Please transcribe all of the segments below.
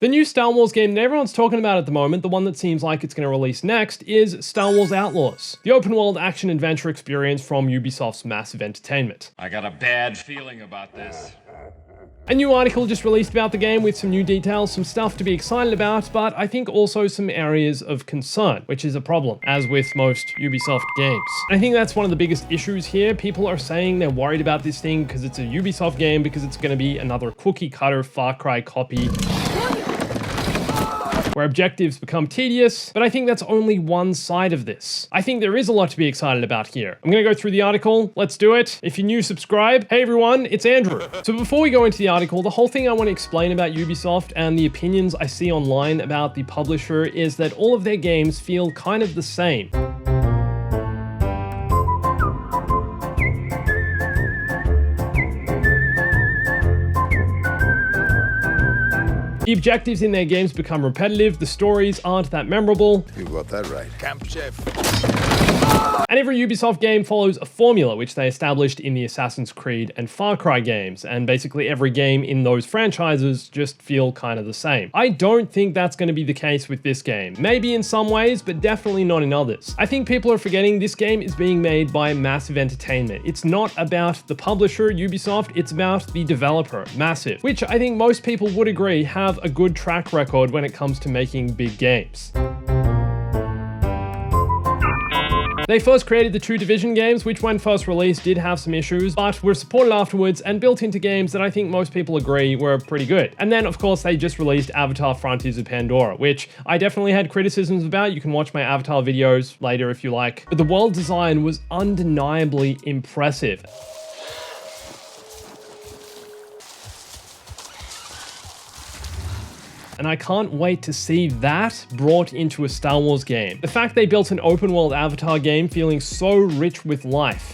The new Star Wars game that everyone's talking about at the moment, the one that seems like it's going to release next, is Star Wars Outlaws, the open-world action-adventure experience from Ubisoft's Massive Entertainment. I got a bad feeling about this. A new article just released about the game with some new details, some stuff to be excited about, but I think also some areas of concern, which is a problem, as with most Ubisoft games. And I think that's one of the biggest issues here. People are saying they're worried about this thing because it's a Ubisoft game, because it's going to be another cookie-cutter Far Cry copy, where objectives become tedious, but I think that's only one side of this. I think there is a lot to be excited about here. I'm gonna go through the article, let's do it. If you're new, subscribe. Hey everyone, it's Andrew. So before we go into the article, the whole thing I want to explain about Ubisoft and the opinions I see online about the publisher is that all of their games feel kind of the same. The objectives in their games become repetitive, the stories aren't that memorable. You got that right. Camp chef. And every Ubisoft game follows a formula which they established in the Assassin's Creed and Far Cry games, and basically every game in those franchises just feel kind of the same. I don't think that's going to be the case with this game. Maybe in some ways, but definitely not in others. I think people are forgetting this game is being made by Massive Entertainment. It's not about the publisher, Ubisoft, it's about the developer, Massive, which I think most people would agree have a good track record when it comes to making big games. They first created the two Division games, which when first released did have some issues, but were supported afterwards and built into games that I think most people agree were pretty good. And then of course they just released Avatar Frontiers of Pandora, which I definitely had criticisms about. You can watch my Avatar videos later if you like. But the world design was undeniably impressive. And I can't wait to see that brought into a Star Wars game. The fact they built an open world Avatar game feeling so rich with life,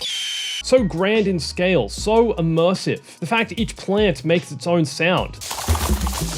so grand in scale, so immersive. The fact each planet makes its own sound.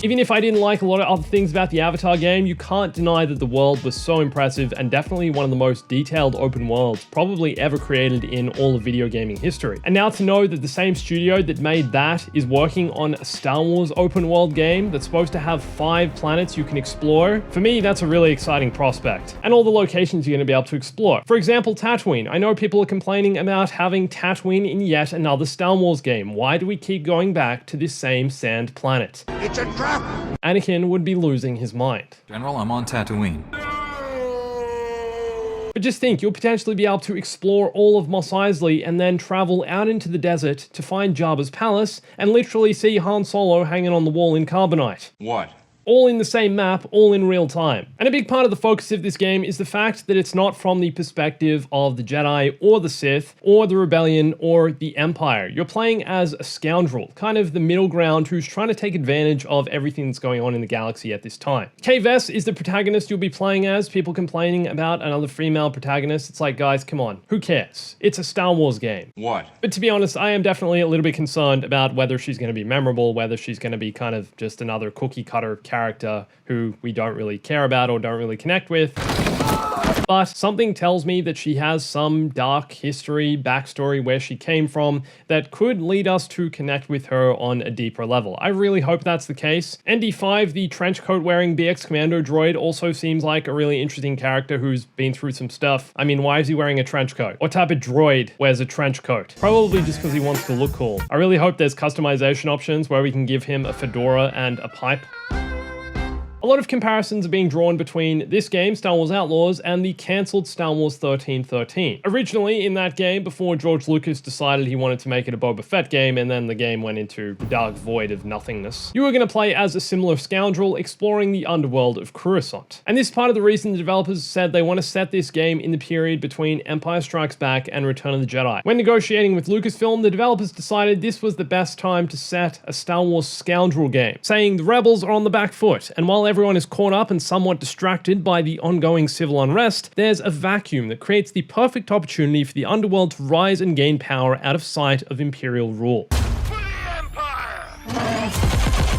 Even if I didn't like a lot of other things about the Avatar game, you can't deny that the world was so impressive and definitely one of the most detailed open worlds probably ever created in all of video gaming history. And now to know that the same studio that made that is working on a Star Wars open world game that's supposed to have 5 planets you can explore, for me that's a really exciting prospect. And all the locations you're going to be able to explore. For example, Tatooine. I know people are complaining about having Tatooine in yet another Star Wars game. Why do we keep going back to this same sand planet? It's a trap! Anakin would be losing his mind. General, I'm on Tatooine. But just think, you'll potentially be able to explore all of Mos Eisley and then travel out into the desert to find Jabba's palace and literally see Han Solo hanging on the wall in carbonite. What? All in the same map, all in real time. And a big part of the focus of this game is the fact that it's not from the perspective of the Jedi or the Sith or the Rebellion or the Empire. You're playing as a scoundrel, kind of the middle ground who's trying to take advantage of everything that's going on in the galaxy at this time. Kay Vess is the protagonist you'll be playing as. People complaining about another female protagonist. It's like, guys, come on, who cares? It's a Star Wars game. What? But to be honest, I am definitely a little bit concerned about whether she's going to be memorable, whether she's going to be kind of just another cookie cutter character who we don't really care about or don't really connect with. But something tells me that she has some dark history, backstory, where she came from, that could lead us to connect with her on a deeper level. I really hope that's the case. ND5, the trench coat wearing BX Commando droid, also seems like a really interesting character who's been through some stuff. I mean, why is he wearing a trench coat? What type of droid wears a trench coat? Probably just because he wants to look cool. I really hope there's customization options where we can give him a fedora and a pipe. A lot of comparisons are being drawn between this game, Star Wars Outlaws, and the cancelled Star Wars 1313. Originally, in that game, before George Lucas decided he wanted to make it a Boba Fett game, and then the game went into the dark void of nothingness, you were going to play as a similar scoundrel exploring the underworld of Coruscant. And this is part of the reason the developers said they want to set this game in the period between Empire Strikes Back and Return of the Jedi. When negotiating with Lucasfilm, the developers decided this was the best time to set a Star Wars scoundrel game, saying the rebels are on the back foot, and while everyone is caught up and somewhat distracted by the ongoing civil unrest, there's a vacuum that creates the perfect opportunity for the underworld to rise and gain power out of sight of Imperial rule.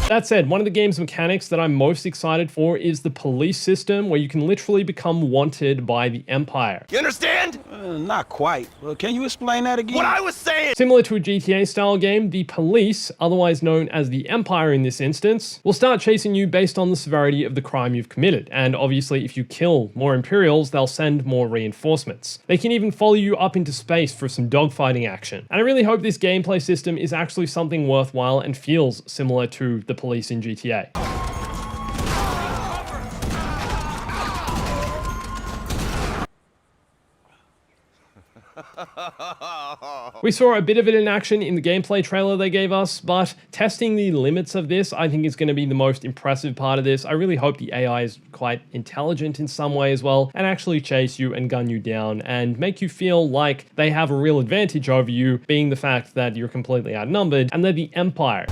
That said, one of the game's mechanics that I'm most excited for is the police system, where you can literally become wanted by the Empire. You understand? Not quite. Can you explain that again? What I was saying! Similar to a GTA-style game, the police, otherwise known as the Empire in this instance, will start chasing you based on the severity of the crime you've committed. And obviously, if you kill more Imperials, they'll send more reinforcements. They can even follow you up into space for some dogfighting action. And I really hope this gameplay system is actually something worthwhile and feels similar to the police in GTA. We saw a bit of it in action in the gameplay trailer they gave us, but testing the limits of this I think is going to be the most impressive part of this. I really hope the AI is quite intelligent in some way as well, and actually chase you and gun you down and make you feel like they have a real advantage over you, being the fact that you're completely outnumbered and they're the Empire.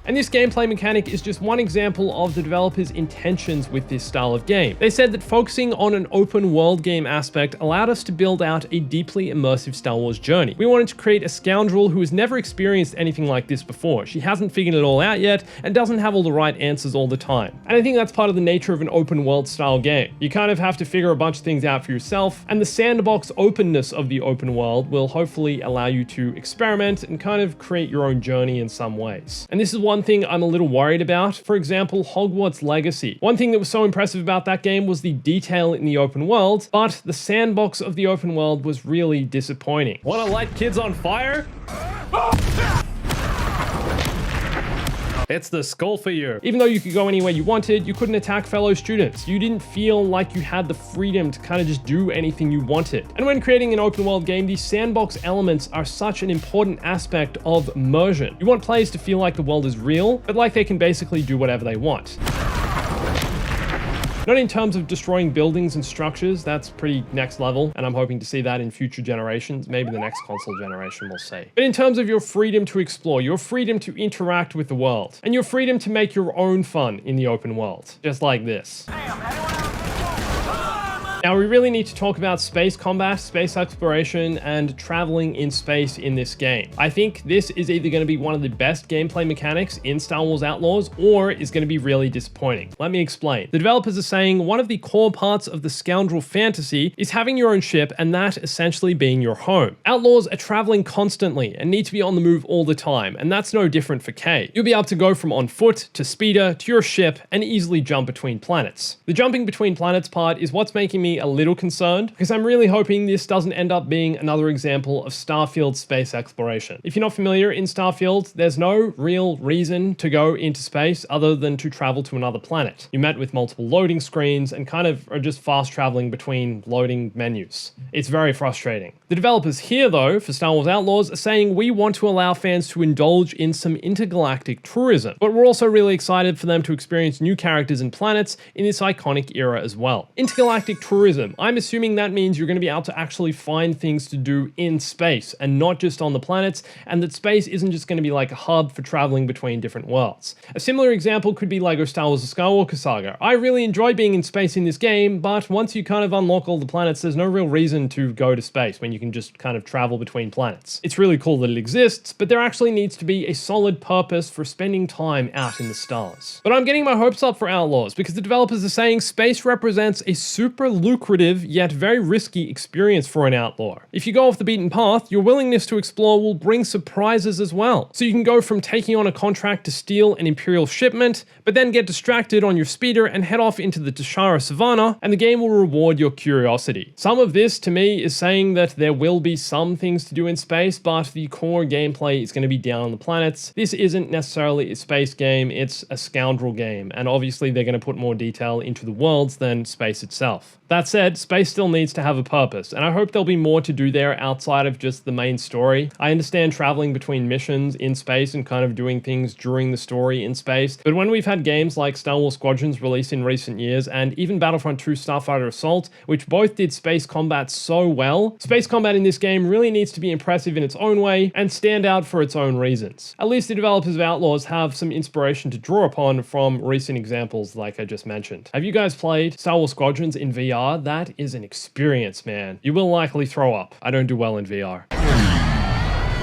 And this gameplay mechanic is just one example of the developers' intentions with this style of game. They said that focusing on an open world game aspect allowed us to build out a deeply immersive Star Wars journey. We wanted to create a scoundrel who has never experienced anything like this before. She hasn't figured it all out yet and doesn't have all the right answers all the time. And I think that's part of the nature of an open world style game. You kind of have to figure a bunch of things out for yourself, and the sandbox openness of the open world will hopefully allow you to experiment and kind of create your own journey in some ways. And this is one thing I'm a little worried about. For example, Hogwarts Legacy. One thing that was so impressive about that game was the detail in the open world, but the sandbox of the open world was really disappointing. Wanna light kids on fire? It's the skull for you. Even though you could go anywhere you wanted, you couldn't attack fellow students. You didn't feel like you had the freedom to kind of just do anything you wanted. And when creating an open world game, these sandbox elements are such an important aspect of immersion. You want players to feel like the world is real, but like they can basically do whatever they want. Not in terms of destroying buildings and structures, that's pretty next level, and I'm hoping to see that in future generations, maybe the next console generation, we'll see. But in terms of your freedom to explore, your freedom to interact with the world, and your freedom to make your own fun in the open world, just like this. Now, we really need to talk about space combat, space exploration, and traveling in space in this game. I think this is either going to be one of the best gameplay mechanics in Star Wars Outlaws, or is going to be really disappointing. Let me explain. The developers are saying one of the core parts of the scoundrel fantasy is having your own ship, and that essentially being your home. Outlaws are traveling constantly and need to be on the move all the time, and that's no different for K. You'll be able to go from on foot to speeder to your ship and easily jump between planets. The jumping between planets part is what's making me a little concerned, because I'm really hoping this doesn't end up being another example of Starfield space exploration. If you're not familiar, in Starfield, there's no real reason to go into space other than to travel to another planet. You met with multiple loading screens and kind of are just fast traveling between loading menus. It's very frustrating. The developers here, though, for Star Wars Outlaws, are saying we want to allow fans to indulge in some intergalactic tourism, but we're also really excited for them to experience new characters and planets in this iconic era as well. Intergalactic tourism, I'm assuming that means you're going to be able to actually find things to do in space and not just on the planets, and that space isn't just going to be like a hub for traveling between different worlds. A similar example could be LEGO Star Wars: The Skywalker Saga. I really enjoy being in space in this game, but once you kind of unlock all the planets, there's no real reason to go to space when you can just kind of travel between planets. It's really cool that it exists, but there actually needs to be a solid purpose for spending time out in the stars. But I'm getting my hopes up for Outlaws, because the developers are saying space represents a super lucrative yet very risky experience for an outlaw. If you go off the beaten path, your willingness to explore will bring surprises as well. So you can go from taking on a contract to steal an Imperial shipment, but then get distracted on your speeder and head off into the Tashara Savannah, and the game will reward your curiosity. Some of this, to me, is saying that there will be some things to do in space, but the core gameplay is going to be down on the planets. This isn't necessarily a space game, it's a scoundrel game, and obviously they're going to put more detail into the worlds than space itself. That said, space still needs to have a purpose, and I hope there'll be more to do there outside of just the main story. I understand traveling between missions in space and kind of doing things during the story in space, but when we've had games like Star Wars Squadrons released in recent years, and even Battlefront 2 Starfighter Assault, which both did space combat so well, space combat in this game really needs to be impressive in its own way and stand out for its own reasons. At least the developers of Outlaws have some inspiration to draw upon from recent examples like I just mentioned. Have you guys played Star Wars Squadrons in VR? That is an experience, man. You will likely throw up. I don't do well in VR.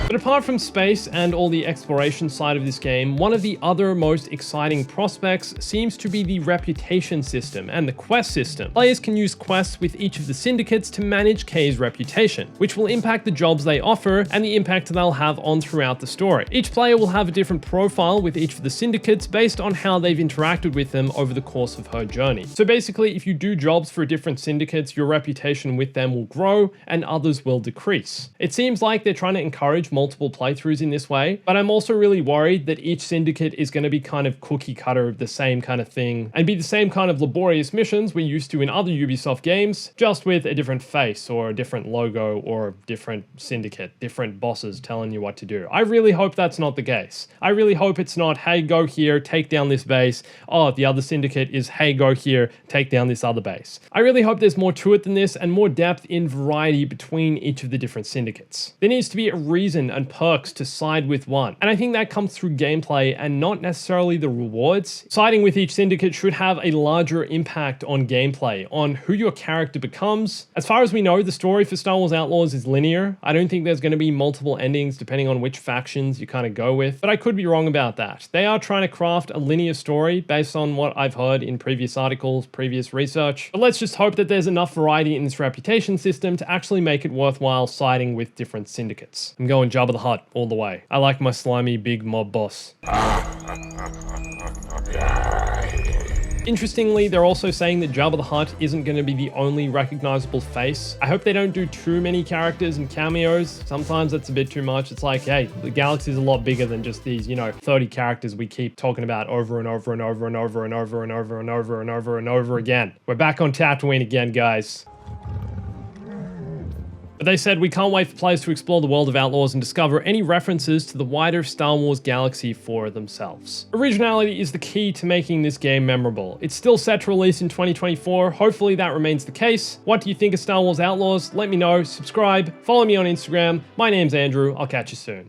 But apart from space and all the exploration side of this game, one of the other most exciting prospects seems to be the reputation system and the quest system. Players can use quests with each of the syndicates to manage K's reputation, which will impact the jobs they offer and the impact they'll have on throughout the story. Each player will have a different profile with each of the syndicates based on how they've interacted with them over the course of her journey. So basically, if you do jobs for different syndicates, your reputation with them will grow and others will decrease. It seems like they're trying to encourage multiple playthroughs in this way, but I'm also really worried that each syndicate is going to be kind of cookie cutter of the same kind of thing and be the same kind of laborious missions we're used to in other Ubisoft games, just with a different face or a different logo or a different syndicate, different bosses telling you what to do. I really hope that's not the case. I really hope it's not, hey, go here, take down this base. Oh, the other syndicate is, hey, go here, take down this other base. I really hope there's more to it than this and more depth in variety between each of the different syndicates. There needs to be a reason and perks to side with one, and I think that comes through gameplay and not necessarily the rewards. Siding with each syndicate should have a larger impact on gameplay, on who your character becomes. As far as we know, the story for Star Wars Outlaws is linear. I don't think there's going to be multiple endings depending on which factions you kind of go with, but I could be wrong about that. They are trying to craft a linear story based on what I've heard in previous articles, previous research, but let's just hope that there's enough variety in this reputation system to actually make it worthwhile siding with different syndicates. I'm going Jabba the Hutt all the way. I like my slimy big mob boss. Interestingly, they're also saying that Jabba the Hutt isn't going to be the only recognizable face. I hope they don't do too many characters and cameos. Sometimes that's a bit too much. It's like, hey, the galaxy's a lot bigger than just these, 30 characters we keep talking about over and over and over and over and over and over and over and over and over again. We're back on Tatooine again, guys. But they said we can't wait for players to explore the world of Outlaws and discover any references to the wider Star Wars galaxy for themselves. Originality is the key to making this game memorable. It's still set to release in 2024. Hopefully that remains the case. What do you think of Star Wars Outlaws? Let me know, subscribe, follow me on Instagram. My name's Andrew. I'll catch you soon.